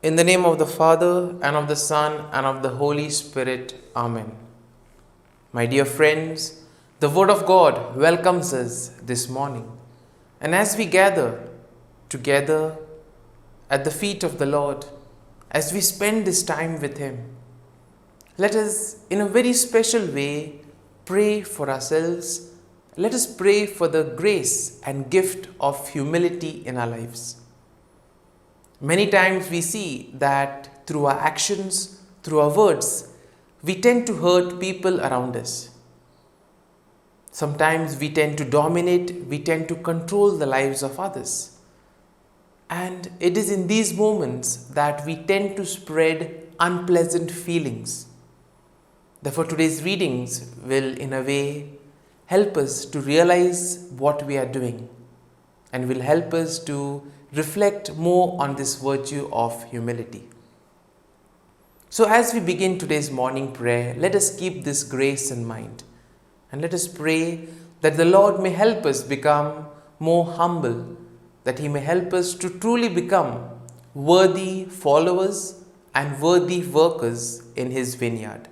In the name of the Father, and of the Son, and of the Holy Spirit. Amen. My dear friends, the Word of God welcomes us this morning. And as we gather together at the feet of the Lord, as we spend this time with Him, let us, in a very special way, pray for ourselves. Let us pray for the grace and gift of humility in our lives. Many times we see that through our actions, through our words, we tend to hurt people around us. Sometimes we tend to dominate, we tend to control the lives of others. And it is in these moments that we tend to spread unpleasant feelings. Therefore, today's readings will, in a way, help us to realize what we are doing and will help us to reflect more on this virtue of humility. So as we begin today's morning prayer, let us keep this grace in mind and let us pray that the Lord may help us become more humble, that He may help us to truly become worthy followers and worthy workers in His vineyard.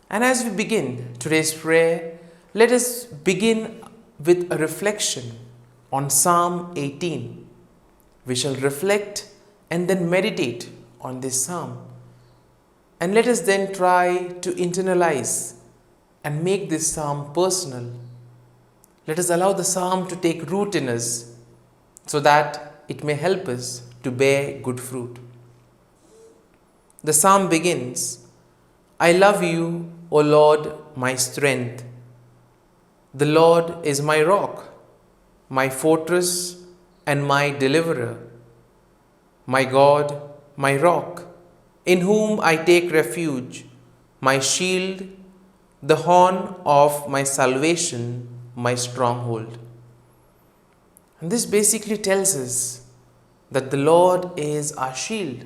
And as we begin today's prayer, let us begin with a reflection on Psalm 18. We shall reflect and then meditate on this psalm. And let us then try to internalize and make this psalm personal. Let us allow the psalm to take root in us so that it may help us to bear good fruit. The psalm begins, I love you, O Lord, my strength. The Lord is my rock, my fortress, and my deliverer, my God, my rock, in whom I take refuge, my shield, the horn of my salvation, my stronghold. And this basically tells us that the Lord is our shield.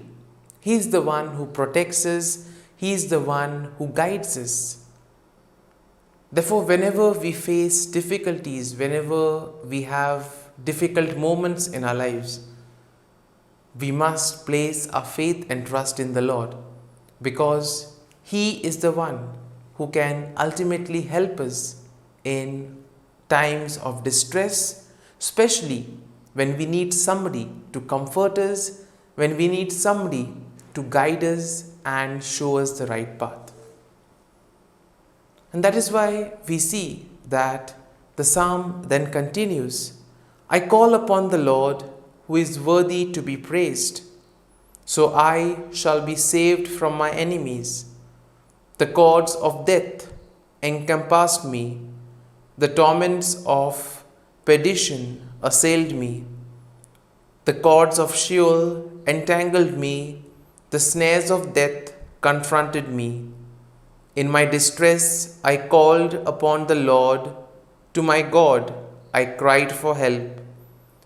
He is the one who protects us. He is the one who guides us. Therefore, whenever we face difficulties, whenever we have difficult moments in our lives, we must place our faith and trust in the Lord, because He is the one who can ultimately help us in times of distress, especially when we need somebody to comfort us, when we need somebody to guide us and show us the right path. And that is why we see that the psalm then continues, I call upon the Lord who is worthy to be praised, so I shall be saved from my enemies. The cords of death encompassed me, the torments of perdition assailed me, the cords of Sheol entangled me, the snares of death confronted me. In my distress I called upon the Lord, to my God I cried for help.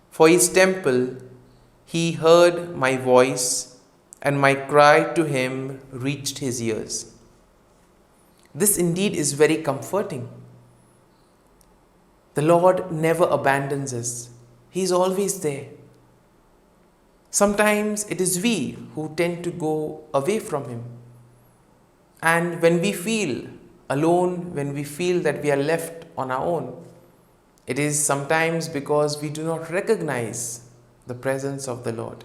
For His temple He heard my voice, and my cry to Him reached His ears. This indeed is very comforting. The Lord never abandons us. He is always there. Sometimes it is we who tend to go away from Him. And when we feel alone, when we feel that we are left on our own, it is sometimes because we do not recognize the presence of the Lord.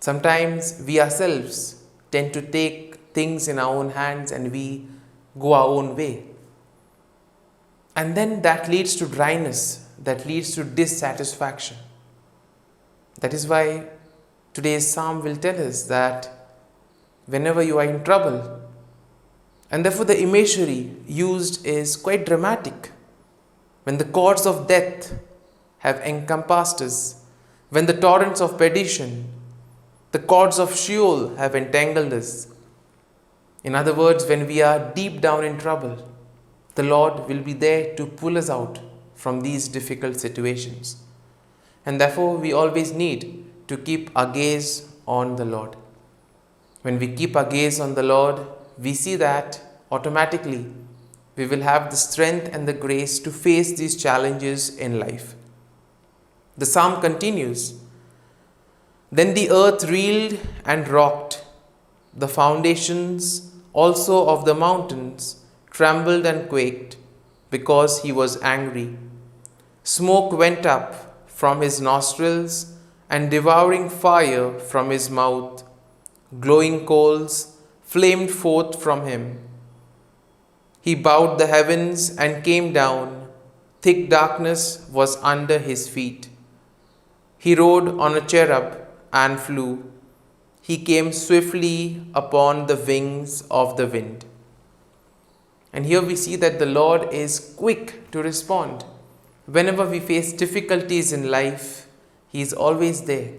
Sometimes we ourselves tend to take things in our own hands and we go our own way. And then that leads to dryness, that leads to dissatisfaction. That is why today's psalm will tell us that whenever you are in trouble, and therefore the imagery used is quite dramatic. When the cords of death have encompassed us, when the torrents of perdition, the cords of Sheol have entangled us. In other words, when we are deep down in trouble, the Lord will be there to pull us out from these difficult situations. And therefore, we always need to keep our gaze on the Lord. When we keep our gaze on the Lord, we see that automatically we will have the strength and the grace to face these challenges in life. The psalm continues, Then the earth reeled and rocked. The foundations also of the mountains trembled and quaked, because he was angry. Smoke went up from his nostrils, and devouring fire from his mouth. Glowing coals flamed forth from him. He bowed the heavens and came down. Thick darkness was under his feet. He rode on a cherub and flew. He came swiftly upon the wings of the wind. And here we see that the Lord is quick to respond. Whenever we face difficulties in life, He is always there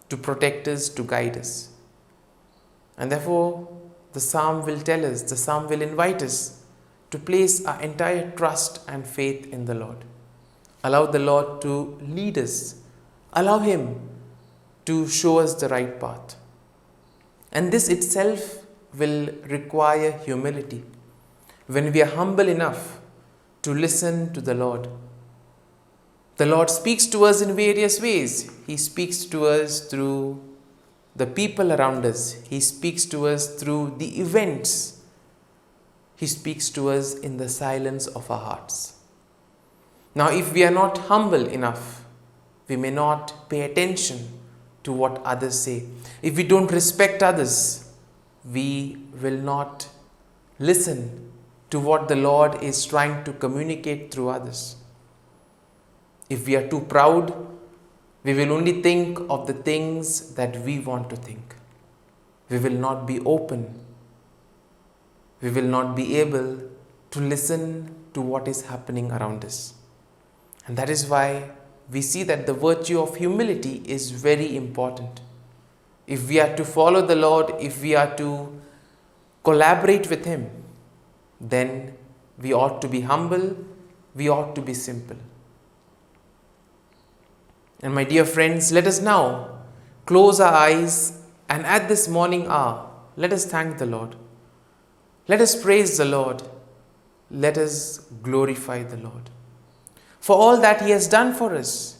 to protect us, to guide us. And therefore, the psalm will tell us, the psalm will invite us to place our entire trust and faith in the Lord. Allow the Lord to lead us. Allow Him to show us the right path. And this itself will require humility. When we are humble enough to listen to the Lord speaks to us in various ways. He speaks to us through the people around us. He speaks to us through the events. He speaks to us in the silence of our hearts. Now, if we are not humble enough, we may not pay attention to what others say. If we don't respect others, we will not listen to what the Lord is trying to communicate through others. If we are too proud, we will only think of the things that we want to think. We will not be open. We will not be able to listen to what is happening around us. And that is why we see that the virtue of humility is very important. If we are to follow the Lord, if we are to collaborate with Him, then we ought to be humble, we ought to be simple. And my dear friends, let us now close our eyes and at this morning hour, let us thank the Lord. Let us praise the Lord. Let us glorify the Lord for all that He has done for us,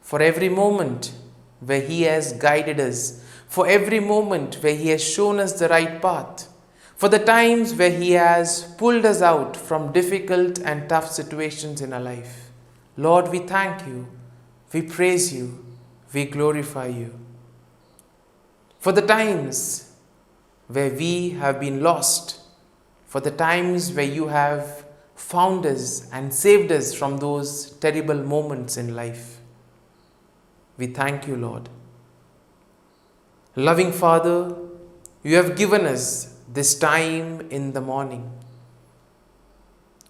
for every moment where He has guided us, for every moment where He has shown us the right path, for the times where He has pulled us out from difficult and tough situations in our life. Lord, we thank You, we praise You, we glorify You. For the times where we have been lost, for the times where You have found us and saved us from those terrible moments in life. We thank You, Lord. Loving Father, You have given us this time in the morning.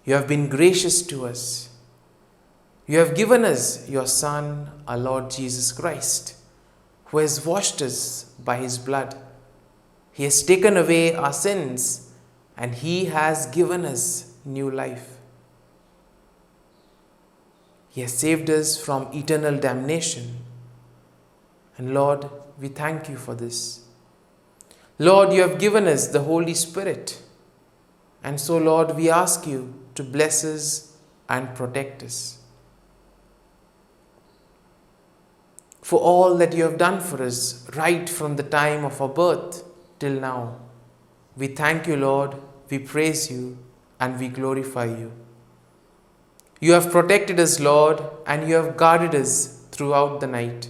You have been gracious to us. You have given us Your Son, our Lord Jesus Christ, who has washed us by His blood. He has taken away our sins and He has given us new life. He has saved us from eternal damnation. And Lord, we thank You for this. Lord, You have given us the Holy Spirit. And so, Lord, we ask You to bless us and protect us. For all that You have done for us right from the time of our birth till now, we thank You, Lord, we praise You, and we glorify You. You have protected us, Lord, and You have guarded us throughout the night.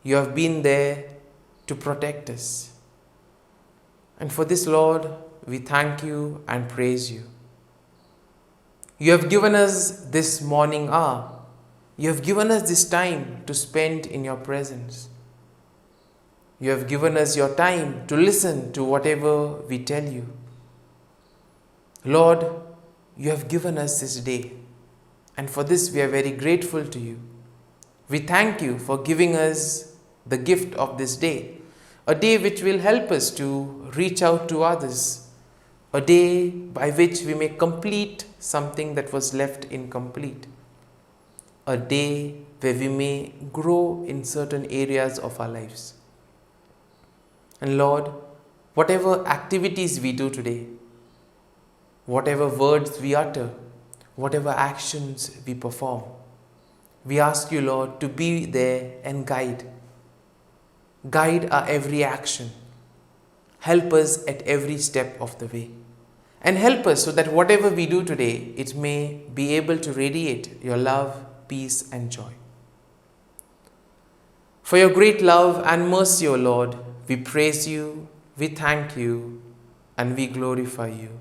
You have been there to protect us. And for this, Lord, we thank You and praise You. You have given us this morning hour. You have given us this time to spend in Your presence. You have given us Your time to listen to whatever we tell You. Lord, You have given us this day, and for this we are very grateful to You. We thank You for giving us the gift of this day, a day which will help us to reach out to others, a day by which we may complete something that was left incomplete, a day where we may grow in certain areas of our lives. And Lord, whatever activities we do today, whatever words we utter, whatever actions we perform, We ask you, Lord, to be there and guide. Guide our every action. Help us at every step of the way. And help us so that whatever we do today, it may be able to radiate your love, peace, and joy. For your great love and mercy, O Lord, we praise you, we thank you, and we glorify you.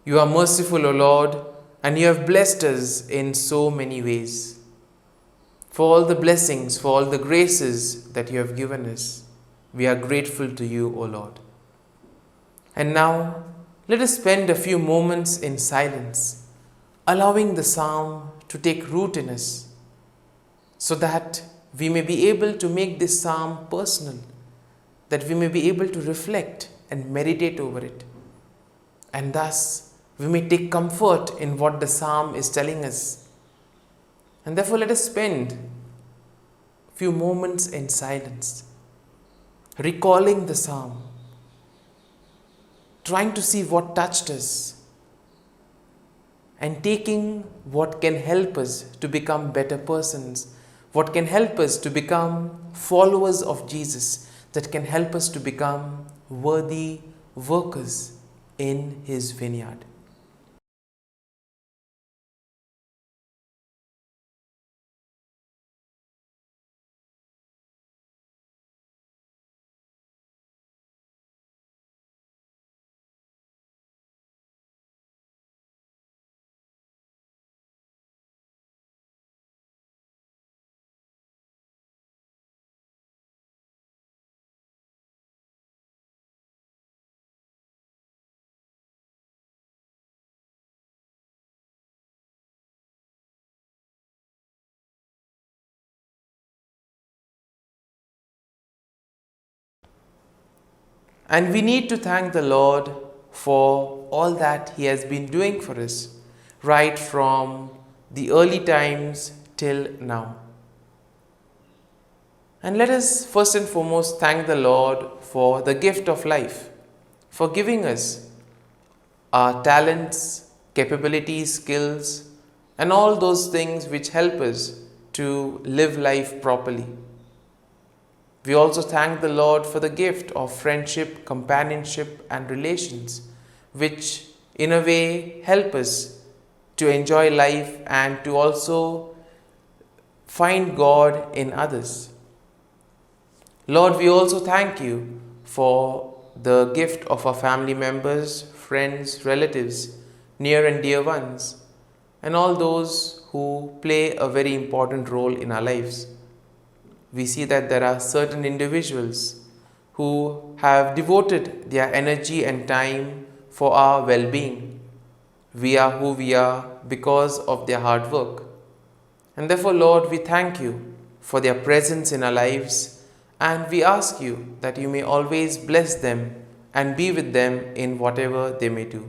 You are merciful, O Lord, and you have blessed us in so many ways. For all the blessings, for all the graces that you have given us, we are grateful to you, O Lord. And now, let us spend a few moments in silence, allowing the psalm to take root in us, so that we may be able to make this psalm personal, that we may be able to reflect and meditate over it. And thus, we may take comfort in what the psalm is telling us. And therefore, let us spend a few moments in silence, recalling the psalm, trying to see what touched us, and taking what can help us to become better persons, what can help us to become followers of Jesus, that can help us to become worthy workers in his vineyard. And we need to thank the Lord for all that he has been doing for us, right from the early times till now. And let us first and foremost thank the Lord for the gift of life, for giving us our talents, capabilities, skills, and all those things which help us to live life properly. We also thank the Lord for the gift of friendship, companionship, and relations, which in a way help us to enjoy life and to also find God in others. Lord, we also thank you for the gift of our family members, friends, relatives, near and dear ones, and all those who play a very important role in our lives. We see that there are certain individuals who have devoted their energy and time for our well-being. We are who we are because of their hard work. And therefore, Lord, we thank you for their presence in our lives, and we ask you that you may always bless them and be with them in whatever they may do.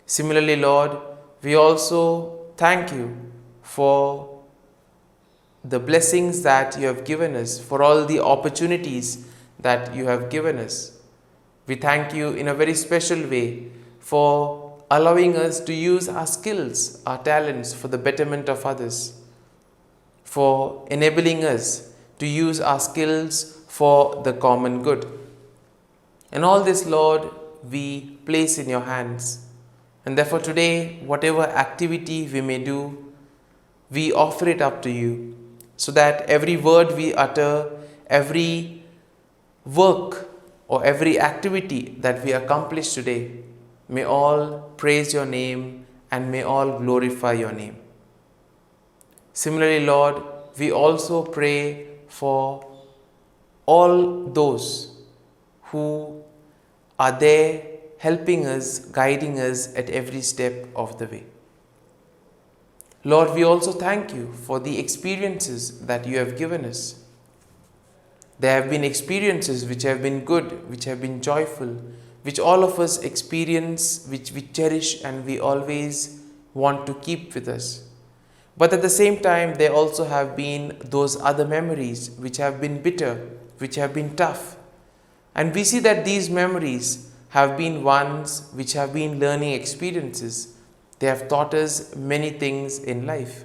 Similarly, Lord, we also thank you for the blessings that you have given us, for all the opportunities that you have given us. We thank you in a very special way for allowing us to use our skills, our talents for the betterment of others, for enabling us to use our skills for the common good. And all this, Lord, we place in your hands. And therefore today, whatever activity we may do, we offer it up to you, so that every word we utter, every work or every activity that we accomplish today, may all praise your name and may all glorify your name. Similarly, Lord, we also pray for all those who are there helping us, guiding us at every step of the way. Lord, we also thank you for the experiences that you have given us. There have been experiences which have been good, which have been joyful, which all of us experience, which we cherish and we always want to keep with us. But at the same time, there also have been those other memories which have been bitter, which have been tough. And we see that these memories have been ones which have been learning experiences. They have taught us many things in life.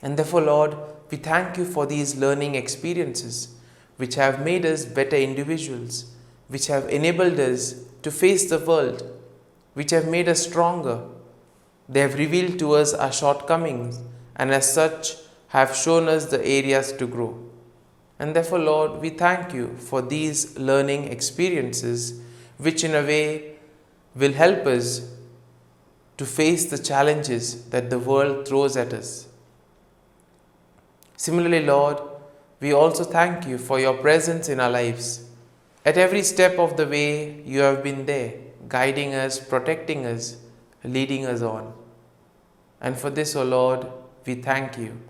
And therefore, Lord, we thank you for these learning experiences which have made us better individuals, which have enabled us to face the world, which have made us stronger. They have revealed to us our shortcomings and as such have shown us the areas to grow. And therefore, Lord, we thank you for these learning experiences which in a way will help us to face the challenges that the world throws at us. Similarly, Lord, we also thank you for your presence in our lives. At every step of the way, you have been there, guiding us, protecting us, leading us on. And for this, O Lord, we thank you.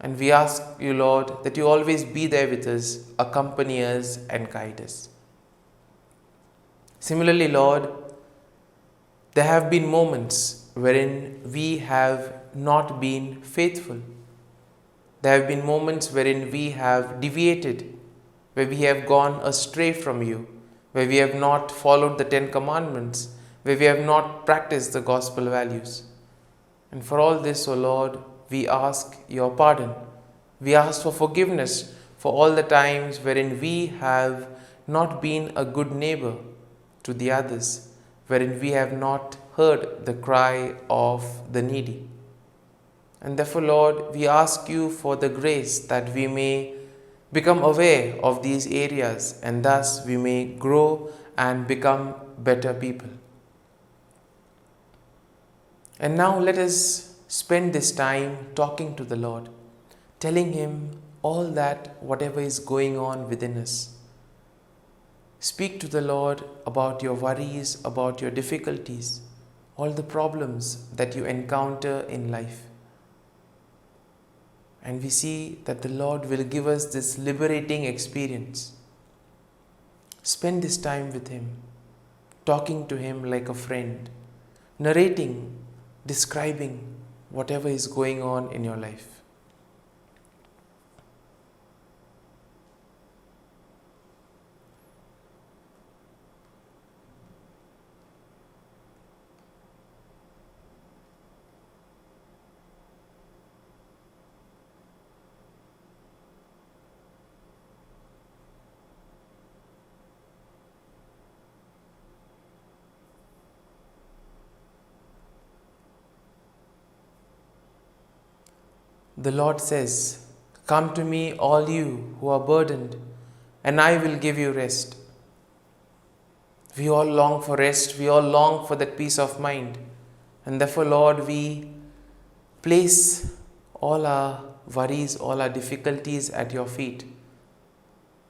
And we ask you, Lord, that you always be there with us, accompany us and guide us. Similarly, Lord, there have been moments wherein we have not been faithful. There have been moments wherein we have deviated, where we have gone astray from you, where we have not followed the 10 commandments, where we have not practiced the gospel values. And for all this, O Lord, we ask your pardon. We ask for forgiveness for all the times wherein we have not been a good neighbor to the others, wherein we have not heard the cry of the needy. And therefore, Lord, we ask you for the grace that we may become aware of these areas and thus we may grow and become better people. And now let us spend this time talking to the Lord, telling Him all that whatever is going on within us. Speak to the Lord about your worries, about your difficulties, all the problems that you encounter in life. And we see that the Lord will give us this liberating experience. Spend this time with Him, talking to Him like a friend, narrating, describing whatever is going on in your life. The Lord says, "Come to me, all you who are burdened, and I will give you rest." We all long for rest. We all long for that peace of mind. And therefore, Lord, we place all our worries, all our difficulties at your feet.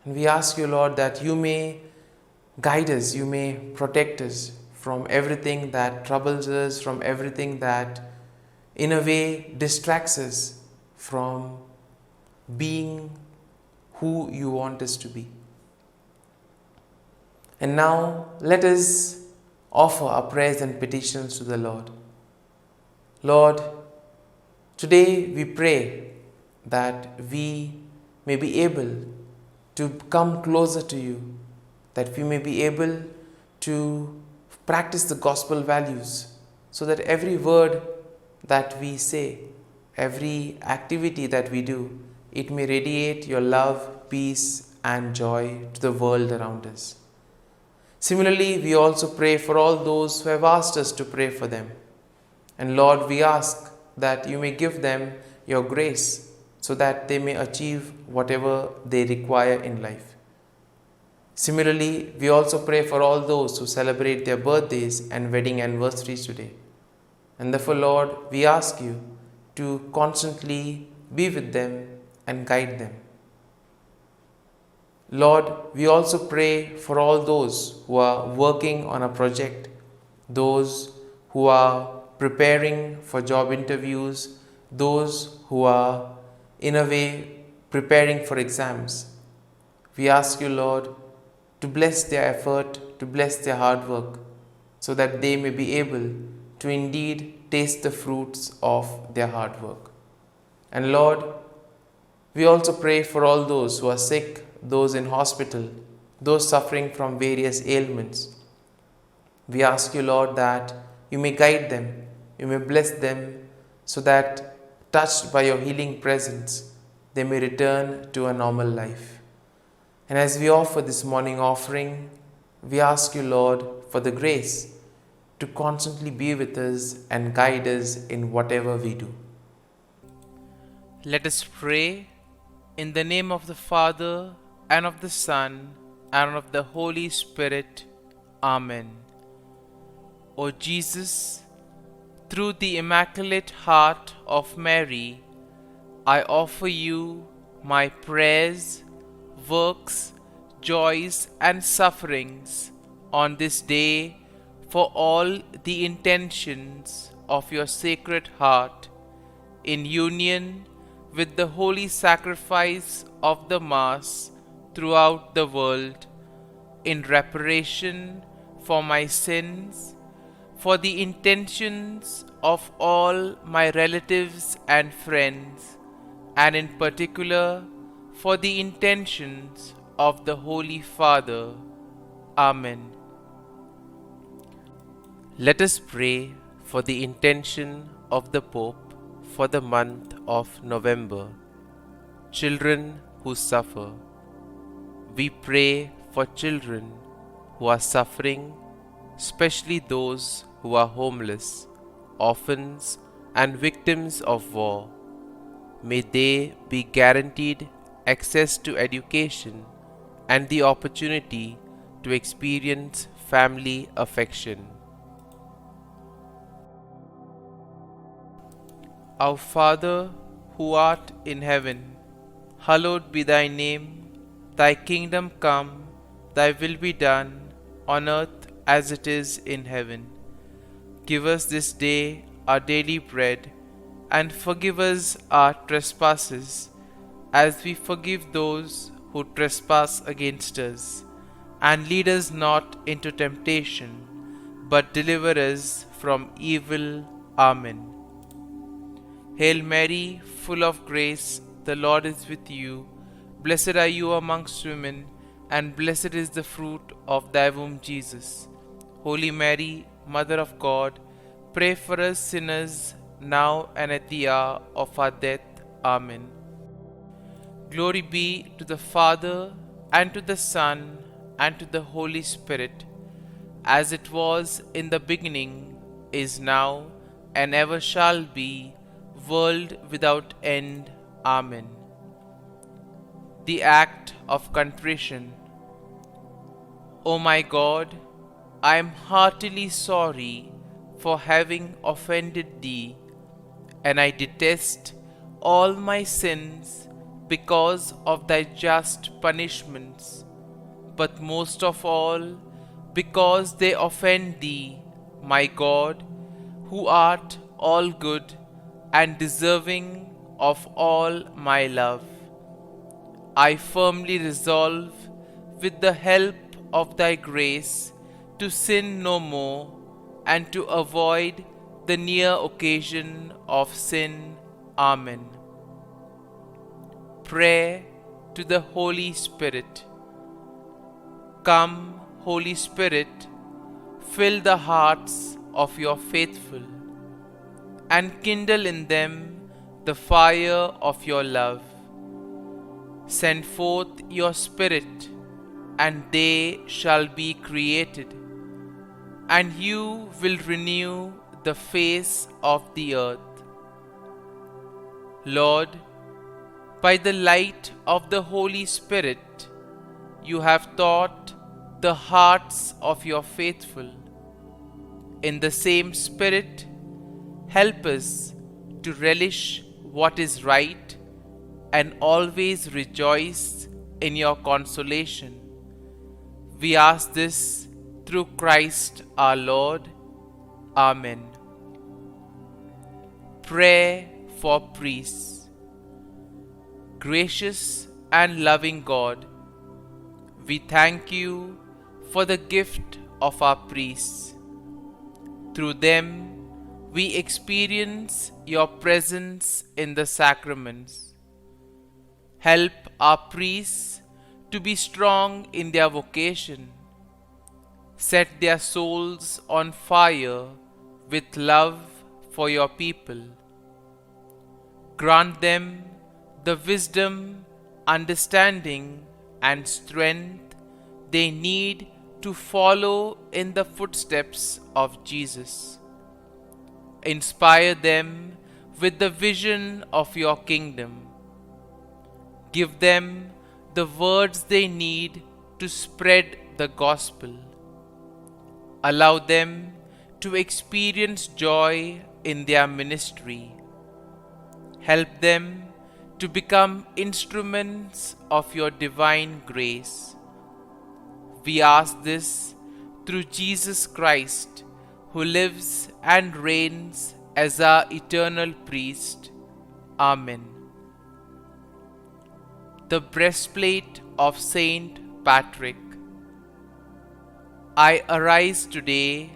And we ask you, Lord, that you may guide us, you may protect us from everything that troubles us, from everything that in a way distracts us from being who you want us to be. And now let us offer our prayers and petitions to the Lord. Lord, today we pray that we may be able to come closer to you, that we may be able to practice the gospel values, so that every word that we say, every activity that we do, it may radiate your love, peace, and joy to the world around us. Similarly, we also pray for all those who have asked us to pray for them. And Lord, we ask that you may give them your grace so that they may achieve whatever they require in life. Similarly, we also pray for all those who celebrate their birthdays and wedding anniversaries today. And therefore, Lord, we ask you to constantly be with them and guide them. Lord, we also pray for all those who are working on a project, those who are preparing for job interviews, those who are in a way preparing for exams. We ask you, Lord, to bless their effort, to bless their hard work, so that they may be able to indeed taste the fruits of their hard work. And Lord, we also pray for all those who are sick, those in hospital, those suffering from various ailments. We ask you, Lord, that you may guide them, you may bless them, so that touched by your healing presence, they may return to a normal life. And as we offer this morning offering, we ask you, Lord, for the grace to constantly be with us and guide us in whatever we do. Let us pray in the name of the Father, and of the Son, and of the Holy Spirit. Amen. O Jesus, through the Immaculate Heart of Mary, I offer you my prayers, works, joys, and sufferings on this day for all the intentions of your Sacred Heart, in union with the holy sacrifice of the Mass throughout the world, in reparation for my sins, for the intentions of all my relatives and friends, and in particular for the intentions of the Holy Father. Amen. Let us pray for the intention of the Pope for the month of November. Children who suffer. We pray for children who are suffering, especially those who are homeless, orphans, and victims of war. May they be guaranteed access to education and the opportunity to experience family affection. Our Father, who art in heaven, hallowed be thy name. Thy kingdom come, thy will be done, on earth as it is in heaven. Give us this day our daily bread, and forgive us our trespasses, as we forgive those who trespass against us. And lead us not into temptation, but deliver us from evil. Amen. Hail Mary, full of grace, the Lord is with you. Blessed are you amongst women, and blessed is the fruit of thy womb, Jesus. Holy Mary, Mother of God, pray for us sinners, now and at the hour of our death. Amen. Glory be to the Father, and to the Son, and to the Holy Spirit, as it was in the beginning, is now, and ever shall be, world without end. Amen. The act of contrition. O my God, I am heartily sorry for having offended thee, and I detest all my sins because of thy just punishments, but most of all because they offend thee, my God, who art all good and deserving of all my love. I firmly resolve, with the help of thy grace, to sin no more, and to avoid the near occasion of sin. Amen. Prayer to the Holy Spirit. Come, Holy Spirit, fill the hearts of your faithful, and kindle in them the fire of your love. Send forth your Spirit, and they shall be created, and you will renew the face of the earth. Lord, by the light of the Holy Spirit, you have taught the hearts of your faithful. In the same Spirit, help us to relish what is right and always rejoice in your consolation. We ask this through Christ our Lord. Amen. Prayer for priests. Gracious and loving God, we thank you for the gift of our priests. Through them, we experience your presence in the sacraments. Help our priests to be strong in their vocation. Set their souls on fire with love for your people. Grant them the wisdom, understanding, and strength they need to follow in the footsteps of Jesus. Inspire them with the vision of your kingdom. Give them the words they need to spread the gospel. Allow them to experience joy in their ministry. Help them to become instruments of your divine grace. We ask this through Jesus Christ, who lives and reigns as our eternal priest. Amen. The breastplate of Saint Patrick. I arise today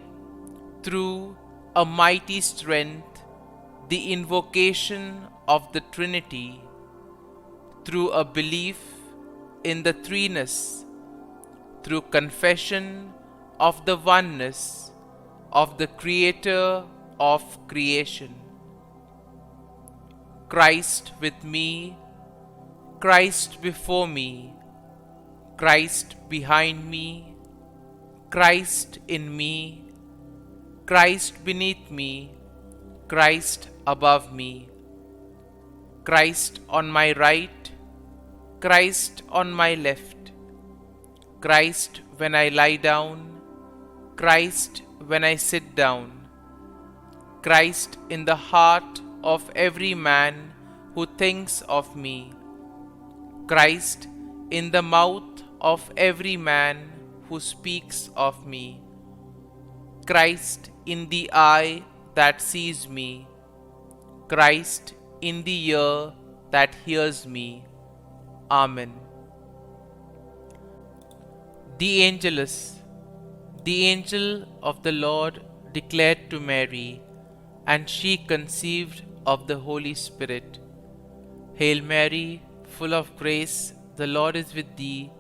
through a mighty strength, the invocation of the Trinity, through a belief in the threeness, through confession of the oneness of the Creator of creation. Christ with me, Christ before me, Christ behind me, Christ in me, Christ beneath me, Christ above me, Christ on my right, Christ on my left, Christ when I lie down, Christ when I sit down, Christ in the heart of every man who thinks of me, Christ in the mouth of every man who speaks of me, Christ in the eye that sees me, Christ in the ear that hears me. Amen. The Angelus. The angel of the Lord declared to Mary, and she conceived of the Holy Spirit. Hail Mary, full of grace, the Lord is with thee.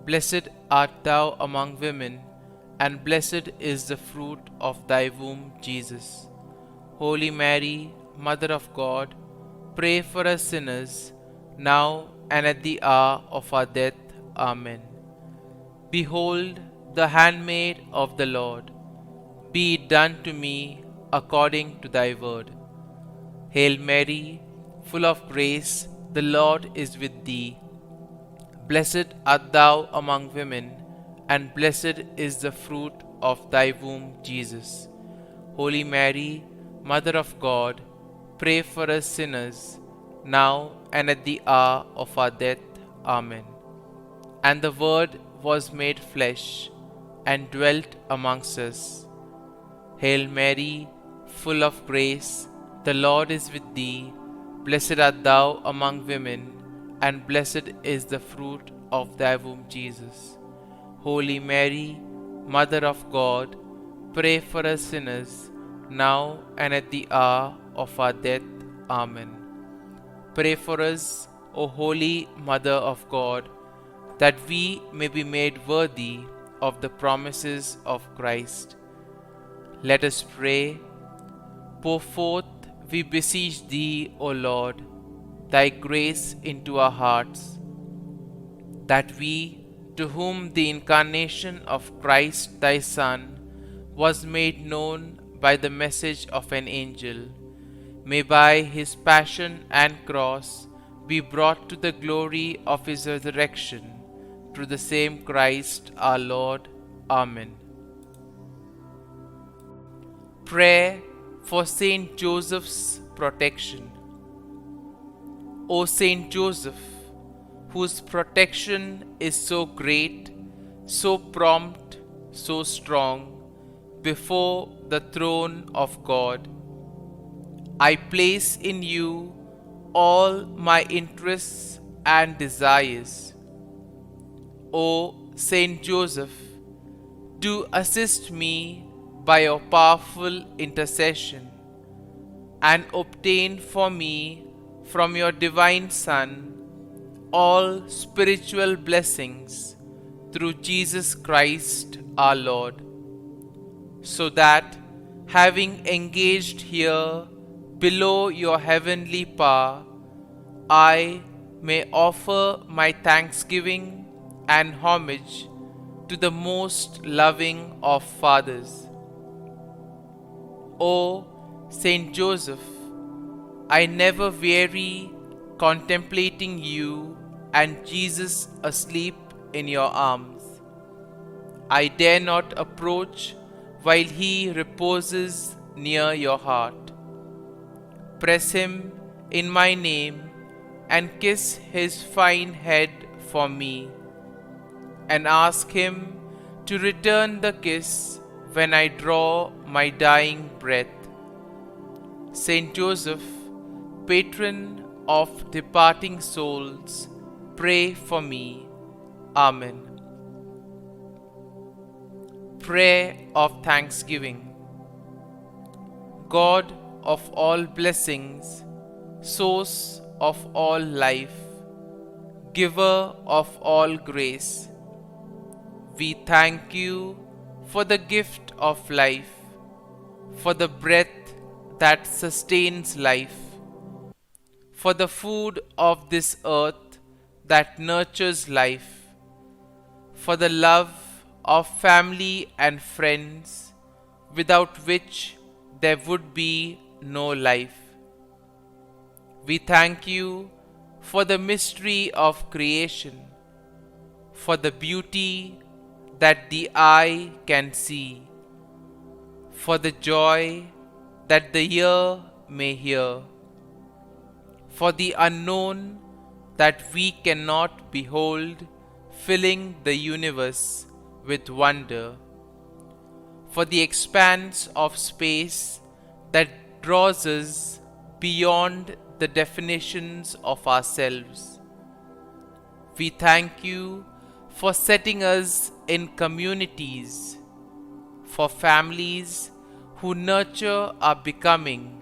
Blessed art thou among women, and blessed is the fruit of thy womb, Jesus. Holy Mary, Mother of God, pray for us sinners, now and at the hour of our death. Amen. Behold, the handmaid of the Lord. Be it done to me according to thy word. Hail Mary, full of grace, the Lord is with thee. Blessed art thou among women, and blessed is the fruit of thy womb, Jesus. Holy Mary, Mother of God, pray for us sinners, now and at the hour of our death. Amen. And the Word was made flesh, and dwelt amongst us. Hail Mary, full of grace, the Lord is with thee. Blessed art thou among women, and blessed is the fruit of thy womb, Jesus. Holy Mary, Mother of God, pray for us sinners, now and at the hour of our death. Amen. Pray for us, O Holy Mother of God, that we may be made worthy of the promises of Christ. Let us pray. Pour forth, we beseech thee, O Lord, thy grace into our hearts, that we, to whom the incarnation of Christ thy Son was made known by the message of an angel, may by his passion and cross be brought to the glory of his resurrection, through the same Christ our Lord. Amen. Prayer for Saint Joseph's protection. O Saint Joseph, whose protection is so great, so prompt, so strong, before the throne of God, I place in you all my interests and desires. O Saint Joseph, do assist me by your powerful intercession, and obtain for me from your divine Son all spiritual blessings through Jesus Christ our Lord, so that, having engaged here below your heavenly power, I may offer my thanksgiving and homage to the most loving of fathers. O Saint Joseph, I never weary contemplating you and Jesus asleep in your arms. I dare not approach while he reposes near your heart. Press him in my name and kiss his fine head for me, and ask him to return the kiss when I draw my dying breath. Saint Joseph, patron of departing souls, pray for me. Amen. Prayer of Thanksgiving. God of all blessings, source of all life, giver of all grace, we thank you for the gift of life, for the breath that sustains life, for the food of this earth that nurtures life, for the love of family and friends, without which there would be no life. We thank you for the mystery of creation, for the beauty that the eye can see, for the joy that the ear may hear, for the unknown that we cannot behold, filling the universe with wonder, for the expanse of space that draws us beyond the definitions of ourselves. We thank you for setting us in communities, for families who nurture our becoming,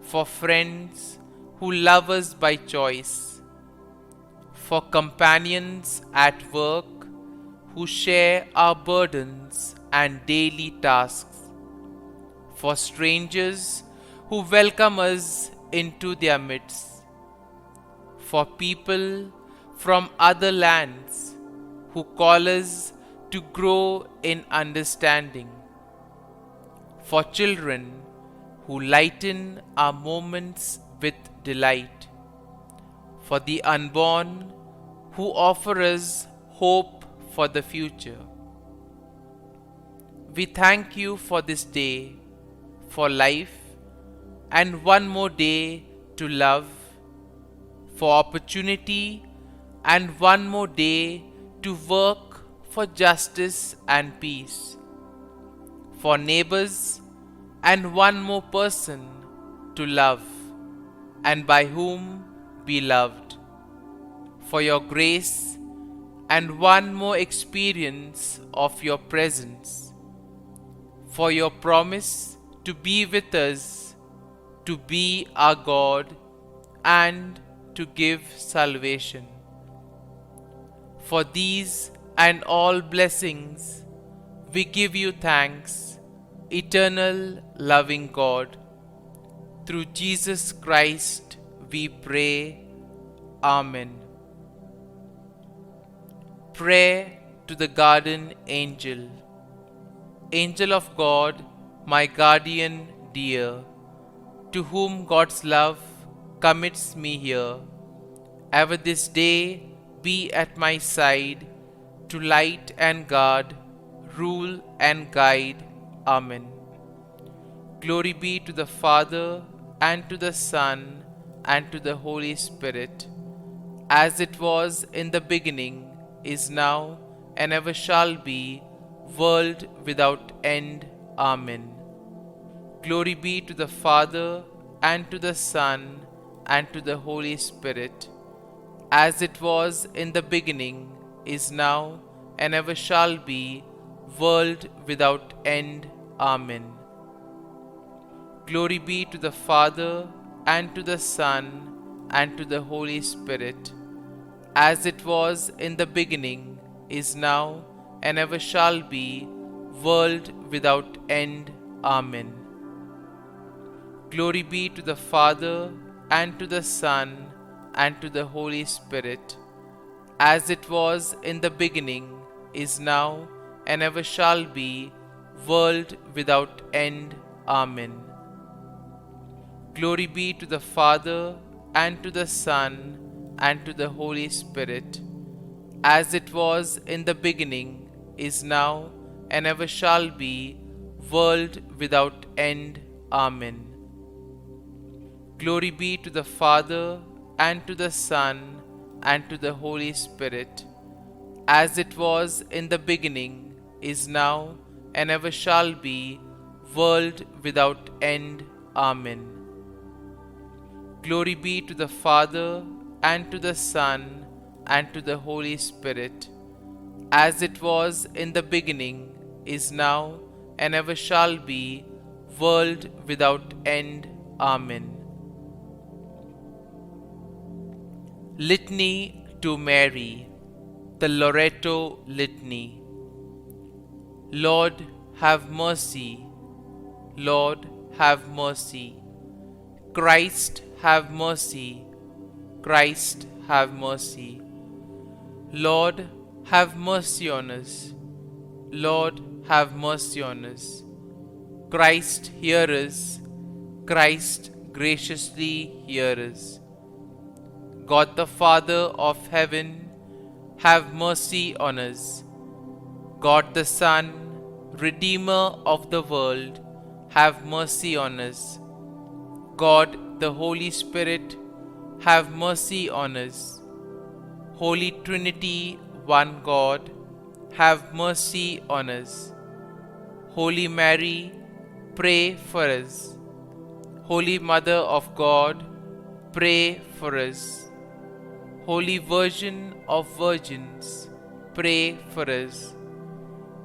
for friends who love us by choice, for companions at work who share our burdens and daily tasks, for strangers who welcome us into their midst, for people from other lands who call us to grow in understanding, for children who lighten our moments with delight, for the unborn who offer us hope for the future. We thank you for this day, for life, and one more day to love, for opportunity, and one more day to work for justice and peace, for neighbors, and one more person to love, and by whom be loved, for your grace, and one more experience of your presence, for your promise to be with us, to be our God, and to give salvation. For these and all blessings, we give you thanks, eternal loving God. Through Jesus Christ we pray. Amen. Prayer to the Guardian Angel. Angel of God, my guardian dear, to whom God's love commits me here, ever this day be at my side, to light and guard, rule and guide. Amen. Glory be to the Father, and to the Son, and to the Holy Spirit, as it was in the beginning, is now, and ever shall be, world without end. Amen. Glory be to the Father, and to the Son, and to the Holy Spirit, as it was in the beginning, is now, and ever shall be, world without end. Amen. Glory be to the Father, and to the Son, and to the Holy Spirit, as it was in the beginning, is now, and ever shall be, world without end. Amen. Glory be to the Father, and to the Son, and to the Holy Spirit, as it was in the beginning, is now, and ever shall be, world without end. Amen. Glory be to the Father, and to the Son, and to the Holy Spirit, as it was in the beginning, is now, and ever shall be, world without end. Amen. Glory be to the Father, and to the Son, and to the Holy Spirit, as it was in the beginning, is now, and ever shall be, world without end. Amen. Glory be to the Father, and to the Son, and to the Holy Spirit, as it was in the beginning, is now, and ever shall be, world without end. Amen. Litany to Mary, the LORETO Litany. Lord, have mercy. Lord, have mercy. Christ, have mercy. Christ, have mercy. Lord, have mercy on us. Lord, have mercy on us. Christ, hear us. Christ, graciously hear us. God the Father of heaven, have mercy on us. God the Son, Redeemer of the world, have mercy on us. God the Holy Spirit, have mercy on us. Holy Trinity, one God, have mercy on us. Holy Mary, pray for us. Holy Mother of God, pray for us. Holy Virgin of Virgins, pray for us.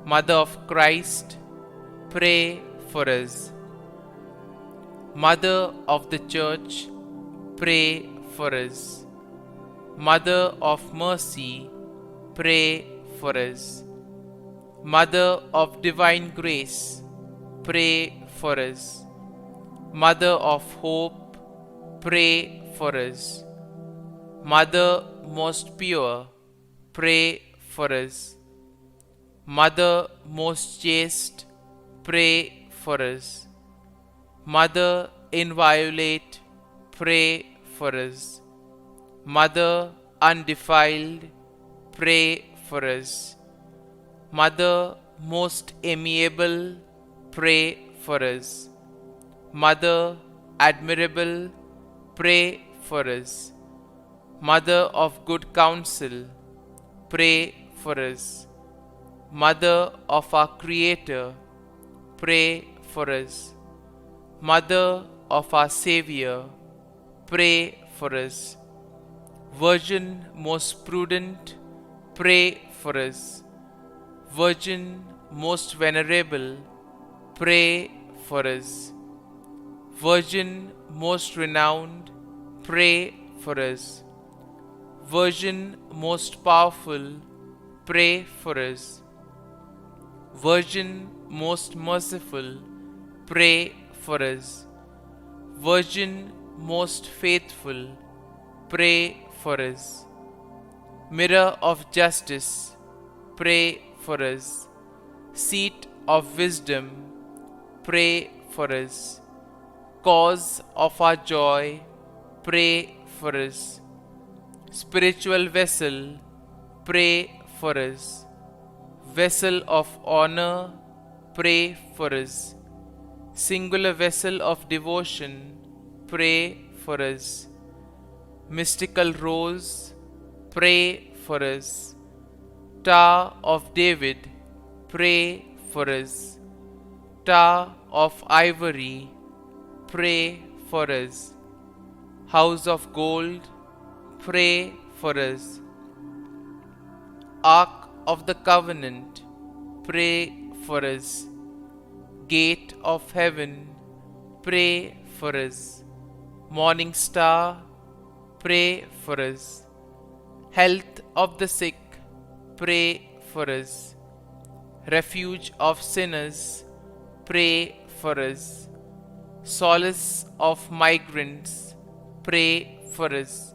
Mother of Christ, pray for us. Mother of the Church, pray for us. Mother of Mercy, pray for us. Mother of Divine Grace, pray for us. Mother of Hope, pray for us. Mother most pure, pray for us. Mother most chaste, pray for us. Mother inviolate, pray for us. Mother undefiled, pray for us. Mother most amiable, pray for us. Mother admirable, pray for us. Mother of good counsel, pray for us. Mother of our Creator, pray for us. Mother of our Savior, pray for us. Virgin most prudent, pray for us. Virgin most venerable, pray for us. Virgin most renowned, pray for us. Virgin most powerful, pray for us. Virgin most merciful, pray for us. Virgin most faithful, pray for us. Mirror of justice, pray for us. Seat of wisdom, pray for us. Cause of our joy, pray for us. Spiritual vessel, pray for us. Vessel of honor, pray for us. Singular vessel of devotion, pray for us. Mystical rose, pray for us. Tower of David, pray for us. Tower of ivory, pray for us. House of gold, pray for us. Ark of the covenant, pray for us. Gate of heaven, pray for us. Morning star, pray for us. Health of the sick, pray for us. Refuge of sinners, pray for us. Solace of migrants, pray for us.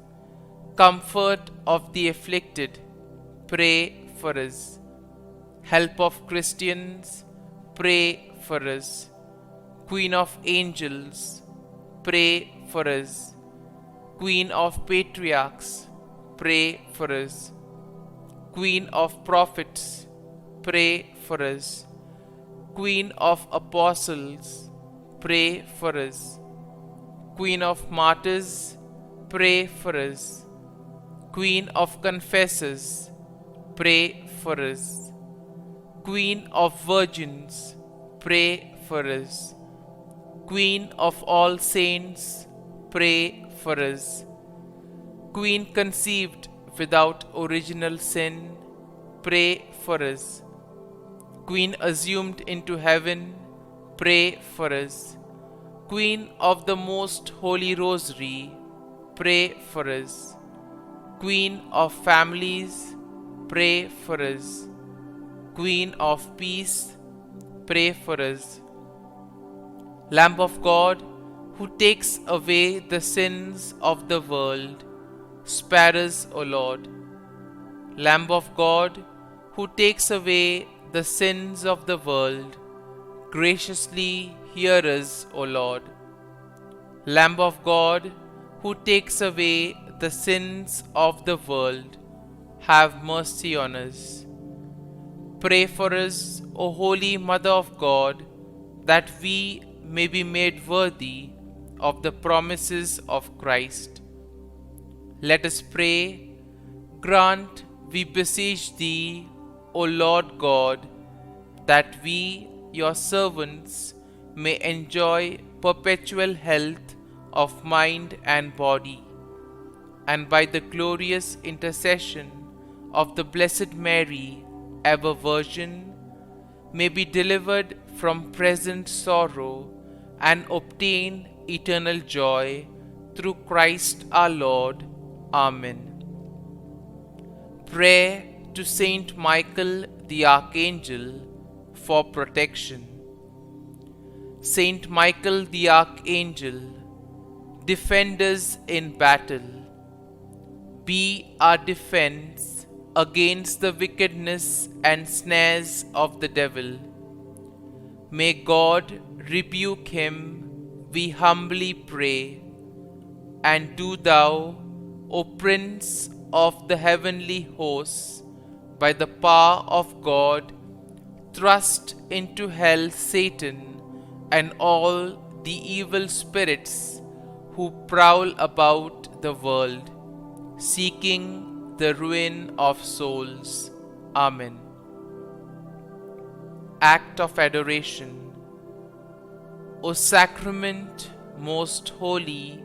Comfort of the afflicted, pray for us. Help of Christians, pray for us. Queen of Angels, pray for us. Queen of Patriarchs, pray for us. Queen of Prophets, pray for us. Queen of Apostles, pray for us. Queen of Martyrs, pray for us. Queen of Confessors, pray for us. Queen of Virgins, pray for us. Queen of all saints, pray for us. Queen conceived without original sin, pray for us. Queen assumed into heaven, pray for us. Queen of the Most Holy Rosary, pray for us. Queen of families, pray for us. Queen of peace, pray for us. Lamb of God, who takes away the sins of the world, spare us, O Lord. Lamb of God, who takes away the sins of the world, graciously hear us, O Lord. Lamb of God, who takes away the sins of the world, have mercy on us. Pray for us, O Holy Mother of God, that we may be made worthy of the promises of Christ. Let us pray. Grant, we beseech Thee, O Lord God, that we, Your servants, may enjoy perpetual health of mind and body, and by the glorious intercession of the Blessed Mary, ever Virgin, may be delivered from present sorrow and obtain eternal joy through Christ our Lord. Amen. Prayer to Saint Michael the Archangel for protection. Saint Michael the Archangel, defend us in battle. Be our defense against the wickedness and snares of the devil. May God rebuke him, we humbly pray. And do Thou, O Prince of the heavenly hosts, by the power of God, thrust into hell Satan and all the evil spirits who prowl about the world, seeking the ruin of souls. Amen. Act of Adoration. O Sacrament most holy,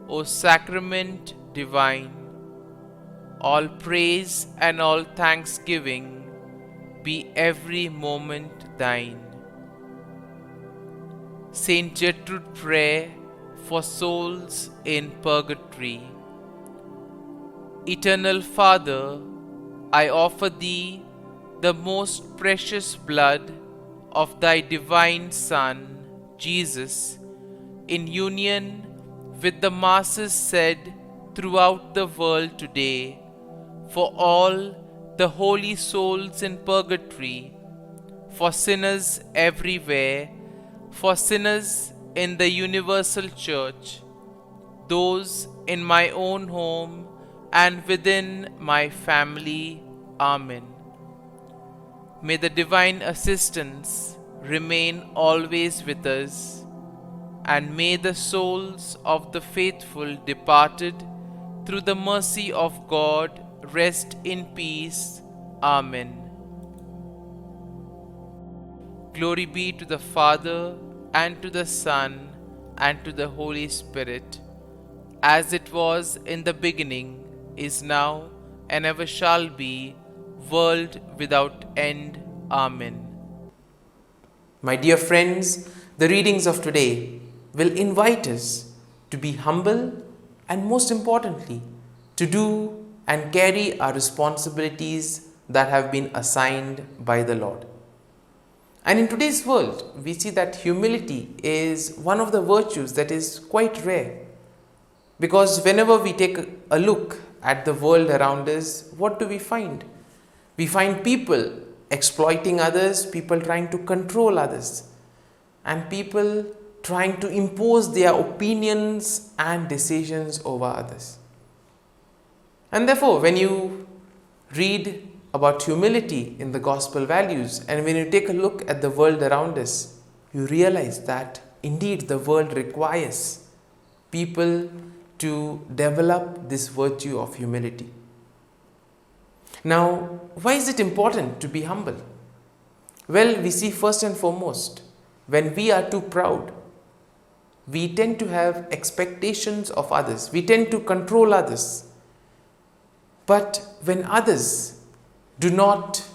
O Sacrament divine, all praise and all thanksgiving be every moment Thine. Saint Gertrude prayer for souls in purgatory. Eternal Father, I offer Thee the most precious blood of Thy divine Son, Jesus, in union with the masses said throughout the world today, for all the holy souls in purgatory, for sinners everywhere, for sinners in the universal church, those in my own home and within my family. Amen. May the divine assistance remain always with us, and may the souls of the faithful departed through the mercy of God rest in peace. Amen. Glory be to the Father, and to the Son, and to the Holy Spirit, as it was in the beginning, is now, and ever shall be, world without end. Amen. My dear friends, the readings of today will invite us to be humble and, most importantly, to do and carry our responsibilities that have been assigned by the Lord. And in today's world, we see that humility is one of the virtues that is quite rare. Because whenever we take a look at the world around us, what do we find? We find people exploiting others, people trying to control others, and people trying to impose their opinions and decisions over others. And therefore, when you read about humility in the gospel values, and when you take a look at the world around us, you realize that indeed the world requires people to develop this virtue of humility. Now, why is it important to be humble? Well, we see first and foremost, when we are too proud, we tend to have expectations of others. We tend to control others. But when others do not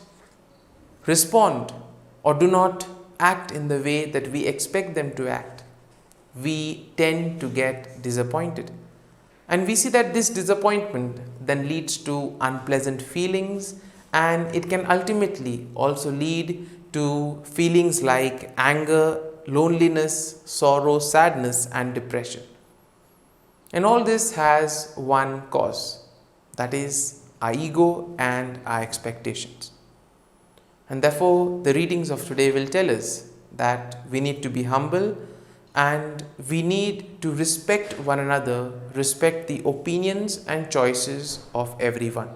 respond or do not act in the way that we expect them to act, we tend to get disappointed. And we see that this disappointment then leads to unpleasant feelings, and it can ultimately also lead to feelings like anger, loneliness, sorrow, sadness, and depression. And all this has one cause, that is our ego and our expectations. And therefore, the readings of today will tell us that we need to be humble and we need to respect one another, respect the opinions and choices of everyone.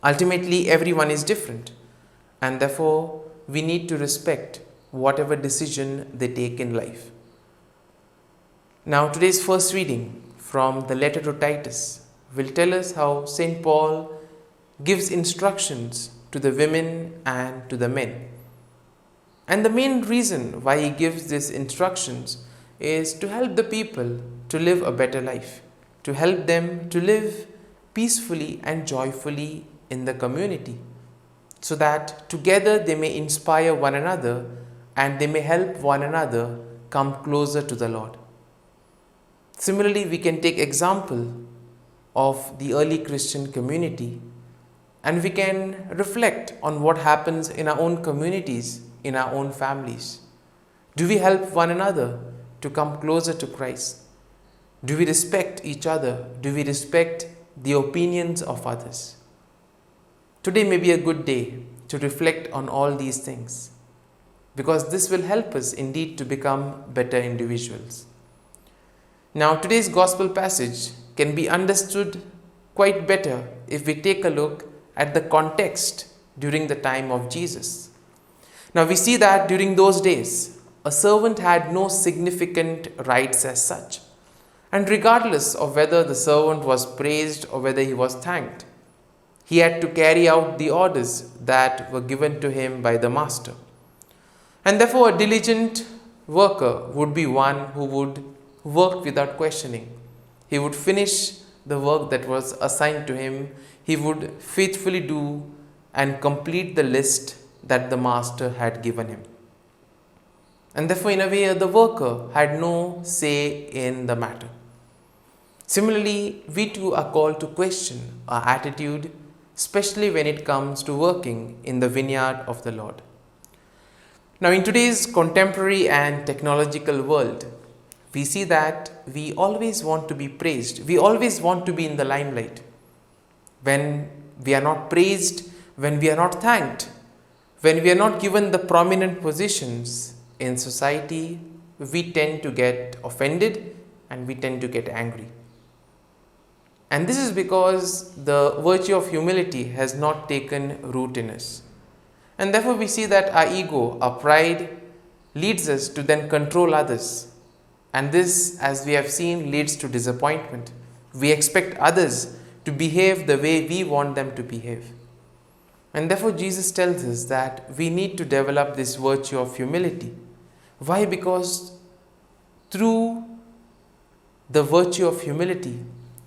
Ultimately, everyone is different, and therefore we need to respect whatever decision they take in life. Now, today's first reading from the letter to Titus will tell us how St. Paul gives instructions to the women and to the men. And the main reason why he gives these instructions is to help the people to live a better life, to help them to live peacefully and joyfully in the community, so that together they may inspire one another and they may help one another come closer to the Lord. Similarly, we can take example of the early Christian community, and we can reflect on what happens in our own communities, in our own families. Do we help one another to come closer to Christ? Do we respect each other? Do we respect the opinions of others? Today may be a good day to reflect on all these things, because this will help us indeed to become better individuals. Now, today's gospel passage can be understood quite better if we take a look at the context during the time of Jesus. Now, we see that during those days, a servant had no significant rights as such. And regardless of whether the servant was praised or whether he was thanked, he had to carry out the orders that were given to him by the master. And therefore, a diligent worker would be one who would work without questioning. He would finish the work that was assigned to him. He would faithfully do and complete the list that the master had given him. And therefore, in a way, the worker had no say in the matter. Similarly, we too are called to question our attitude, especially when it comes to working in the vineyard of the Lord. Now, in today's contemporary and technological world, we see that we always want to be praised. We always want to be in the limelight. When we are not praised, when we are not thanked, when we are not given the prominent positions in society, we tend to get offended and we tend to get angry. And this is because the virtue of humility has not taken root in us. And therefore we see that our ego, our pride, leads us to then control others. And this, as we have seen, leads to disappointment. We expect others to behave the way we want them to behave. And therefore Jesus tells us that we need to develop this virtue of humility. Why? Because through the virtue of humility,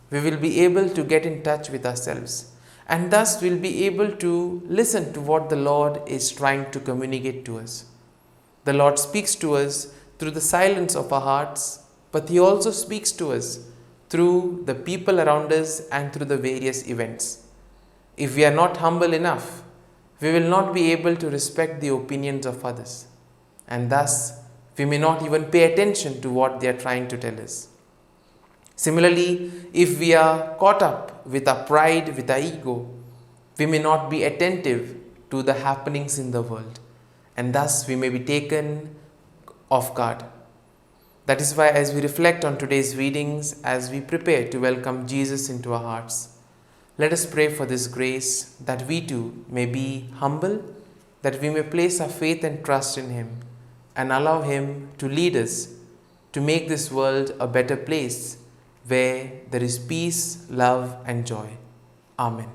we will be able to get in touch with ourselves, and thus we'll be able to listen to what the Lord is trying to communicate to us. The Lord speaks to us through the silence of our hearts, but He also speaks to us through the people around us and through the various events. If we are not humble enough, we will not be able to respect the opinions of others, and thus we may not even pay attention to what they are trying to tell us. Similarly, if we are caught up with our pride, with our ego, we may not be attentive to the happenings in the world, and thus we may be taken off guard. That is why, as we reflect on today's readings, as we prepare to welcome Jesus into our hearts, let us pray for this grace that we too may be humble, that we may place our faith and trust in Him and allow Him to lead us to make this world a better place where there is peace, love, and joy. Amen.